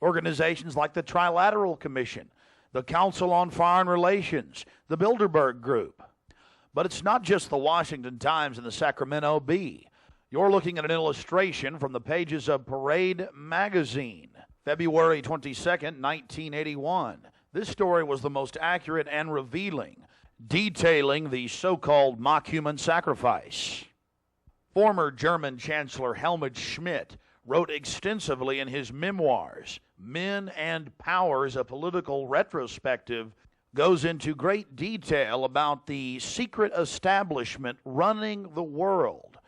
Organizations like the Trilateral Commission, the Council on Foreign Relations, the Bilderberg Group. But it's not just the Washington Times and the Sacramento Bee. You're looking at an illustration from the pages of Parade magazine, February 22nd, 1981. This story was the most accurate and revealing, detailing the so-called mock-human sacrifice. Former German Chancellor Helmut Schmidt wrote extensively in his memoirs, Men and Powers, a Political Retrospective, goes into great detail about the secret establishment running the world,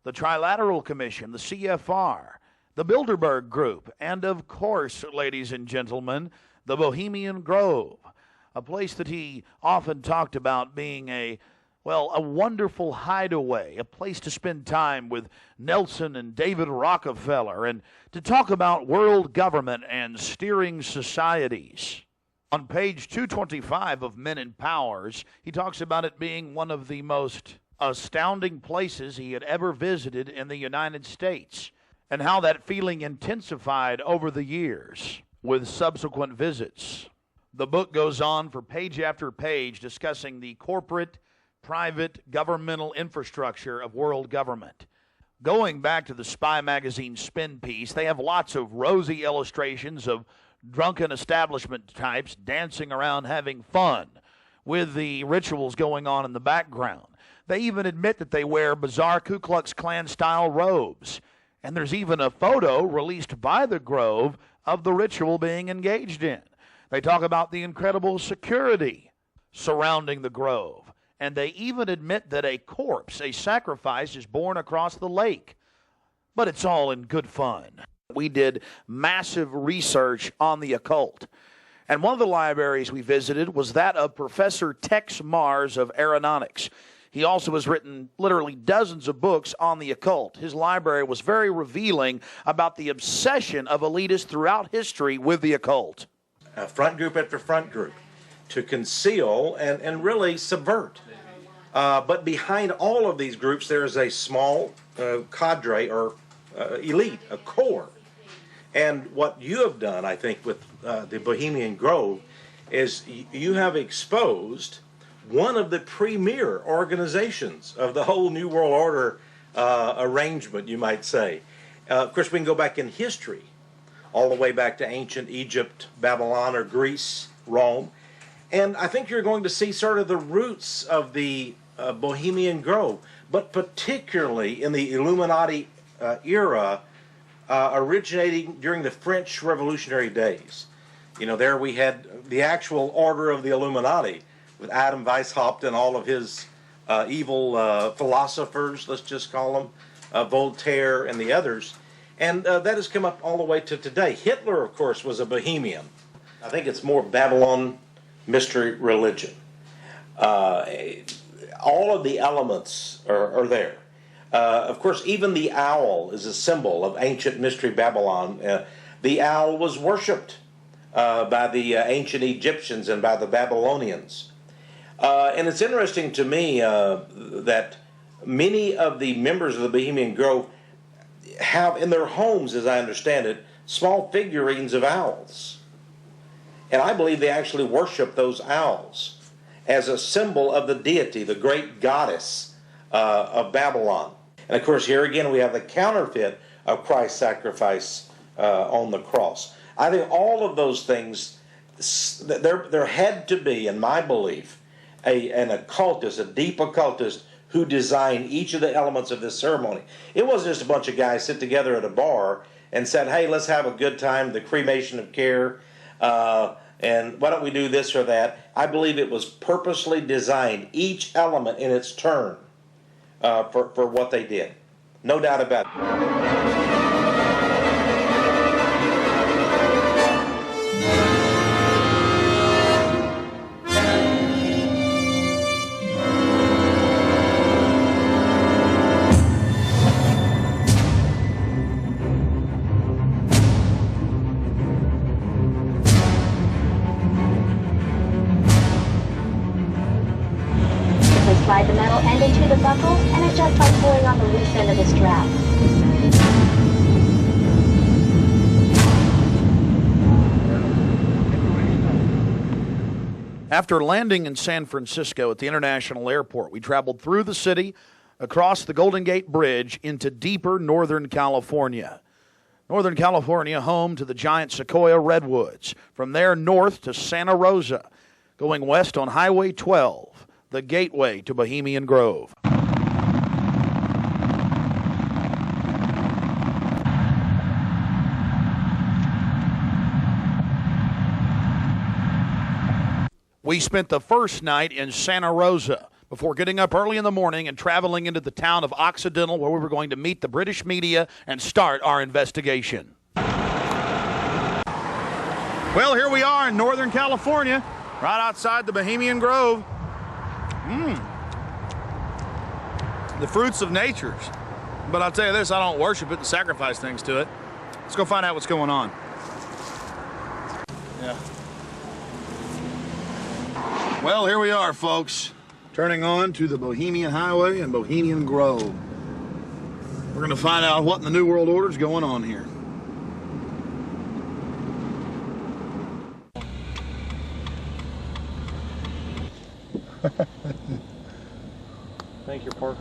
the Trilateral Commission, the CFR, the Bilderberg Group, and of course, ladies and gentlemen, the Bohemian Grove, a place that he often talked about being a wonderful hideaway, a place to spend time with Nelson and David Rockefeller and to talk about world government and steering societies. On page 225 of Men and Powers, he talks about it being one of the most astounding places he had ever visited in the United States, and how that feeling intensified over the years with subsequent visits. The book goes on for page after page discussing the corporate, private, governmental infrastructure of world government. Going back to the Spy magazine spin piece, they have lots of rosy illustrations of drunken establishment types dancing around having fun with the rituals going on in the background. They even admit that they wear bizarre Ku Klux Klan-style robes. And there's even a photo released by the Grove of the ritual being engaged in. They talk about the incredible security surrounding the Grove. And they even admit that a corpse, a sacrifice, is born across the lake. But it's all in good fun. We did massive research on the occult. And one of the libraries we visited was that of Professor Tex Mars of Aeronautics. He also has written literally dozens of books on the occult. His library was very revealing about the obsession of elitists throughout history with the occult. Front group after front group to conceal and really subvert. But behind all of these groups, there is a small cadre or elite, a core. And what you have done, I think, with the Bohemian Grove is you have exposed one of the premier organizations of the whole New World Order arrangement, you might say. Of course, we can go back in history, all the way back to ancient Egypt, Babylon, or Greece, Rome. And I think you're going to see sort of the roots of the Bohemian Grove, but particularly in the Illuminati era, originating during the French Revolutionary days. You know, there we had the actual order of the Illuminati, with Adam Weishaupt and all of his evil philosophers, let's just call them, Voltaire and the others. And that has come up all the way to today. Hitler, of course, was a Bohemian. I think it's more Babylon mystery religion. All of the elements are there. Of course, even the owl is a symbol of ancient mystery Babylon. The owl was worshipped by the ancient Egyptians and by the Babylonians. And it's interesting to me that many of the members of the Bohemian Grove have in their homes, as I understand it, small figurines of owls. And I believe they actually worship those owls as a symbol of the deity, the great goddess of Babylon. And of course, here again, we have the counterfeit of Christ's sacrifice on the cross. I think all of those things, there had to be, in my belief, an occultist, a deep occultist, who designed each of the elements of this ceremony. It wasn't just a bunch of guys sit together at a bar and said, hey, let's have a good time, the cremation of care, and why don't we do this or that. I believe it was purposely designed, each element in its turn, for what they did. No doubt about it. Slide the metal end into the buckle and adjust by pulling on the loose end of the strap. After landing in San Francisco at the International Airport, we traveled through the city, across the Golden Gate Bridge, into deeper Northern California. Northern California, home to the giant sequoia redwoods. From there, north to Santa Rosa, going west on Highway 12, the gateway to Bohemian Grove. We spent the first night in Santa Rosa before getting up early in the morning and traveling into the town of Occidental, where we were going to meet the British media and start our investigation. Well, here we are in Northern California, right outside the Bohemian Grove. The fruits of nature. But I'll tell you this, I don't worship it and sacrifice things to it. Let's go find out what's going on. Yeah. Well, here we are, folks, turning on to the Bohemian Highway and Bohemian Grove. We're going to find out what in the New World Order is going on here. Thank you, Park.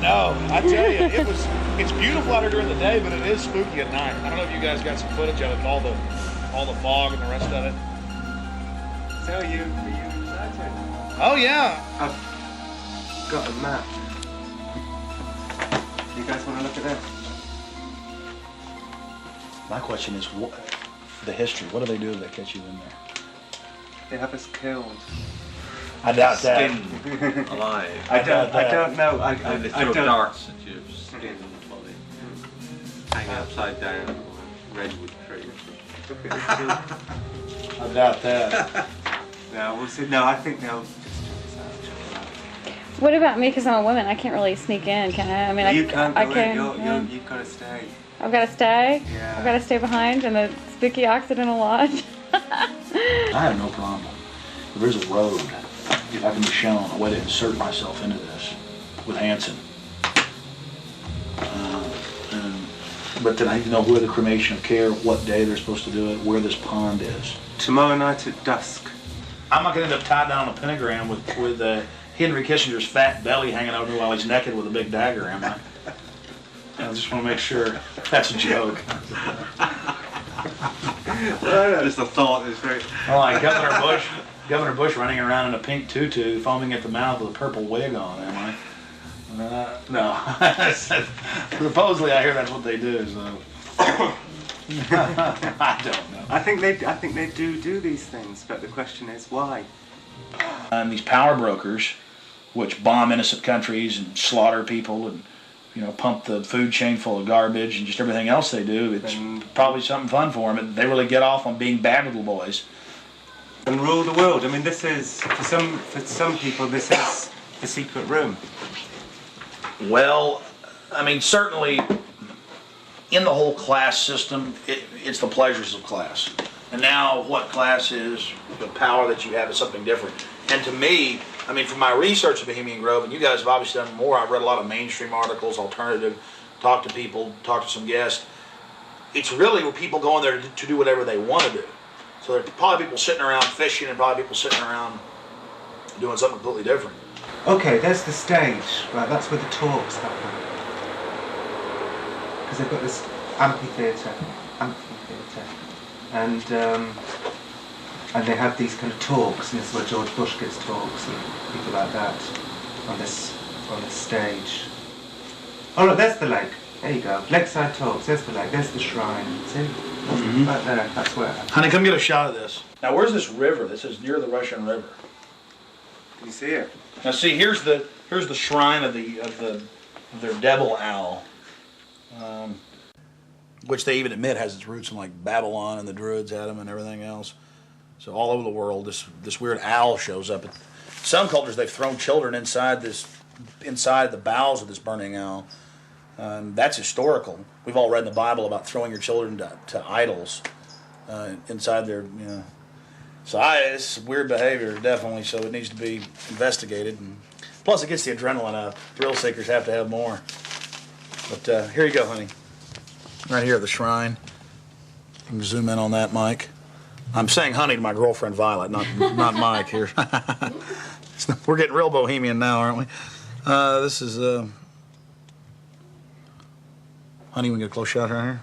No, I tell you, it's beautiful out here during the day, but it is spooky at night. I don't know if you guys got some footage of it, all the fog and the rest of it. So are you excited? Oh yeah. I've got a map. You guys want to look at this? My question is, what the history? What do they do if they catch you in there? They have us killed. I doubt that. Alive. I don't know. They I throw don't. darts at your skin and body. Hanging upside down on a redwood tree. I doubt that. No, we'll see. No, I think they'll just check us out. What about me? Because I'm a woman, I can't really sneak in, can I? I mean, You can't I go can. in. You've got to stay. I've got to stay. Yeah. I've got to stay behind in the spooky Occidental Lodge. I have no problem. There is a road, if I can be shown, a way to insert myself into this with Hanson. But then I need to know where the cremation of care, what day they're supposed to do it, where this pond is. Tomorrow night at dusk. I'm not going to end up tied down on a pentagram with Henry Kissinger's fat belly hanging over while he's naked with a big dagger, am I? I just want to make sure that's a joke. Well, just a thought. It's very. Oh, like Governor Bush running around in a pink tutu, foaming at the mouth with a purple wig on, am I? No. Supposedly, I hear that's what they do. So I don't know. I think they do these things, but the question is why. And these power brokers, which bomb innocent countries and slaughter people and pump the food chain full of garbage and just everything else they do, it's probably something fun for them. They really get off on being bad little boys. And rule the world. I mean, this is for some people. This is the secret room. Well, I mean, certainly in the whole class system, it's the pleasures of class. And now what class is, the power that you have is something different. And to me, I mean, from my research of Bohemian Grove, and you guys have obviously done more, I've read a lot of mainstream articles, alternative, talked to people, talked to some guests. It's really where people go in there to do whatever they want to do. So there are probably people sitting around fishing and probably people sitting around doing something completely different. Okay, there's the stage. Right, that's where the talks happen. Because they've got this amphitheatre, and they have these kind of talks, and this is where George Bush gives talks and people like that on this stage. Oh look, there's the lake. There you go. Lakeside talks. There's the lake. There's the shrine. See? Right there. That's where. Honey, come get a shot of this. Now, where's this river? This is near the Russian River. Can you see it? Now, see, here's the shrine of their devil owl, which they even admit has its roots in like Babylon and the Druids had them and everything else. So all over the world, this weird owl shows up. In some cultures, they've thrown children inside the bowels of this burning owl. That's historical. We've all read in the Bible about throwing your children to idols inside their, So it's weird behavior, definitely, so it needs to be investigated. And plus, it gets the adrenaline up. Thrill seekers have to have more. But here you go, honey. Right here at the shrine. You can zoom in on that, Mike. I'm saying honey to my girlfriend Violet, not Mike here. We're getting real bohemian now, aren't we? This is honey. We can get a close shot right here.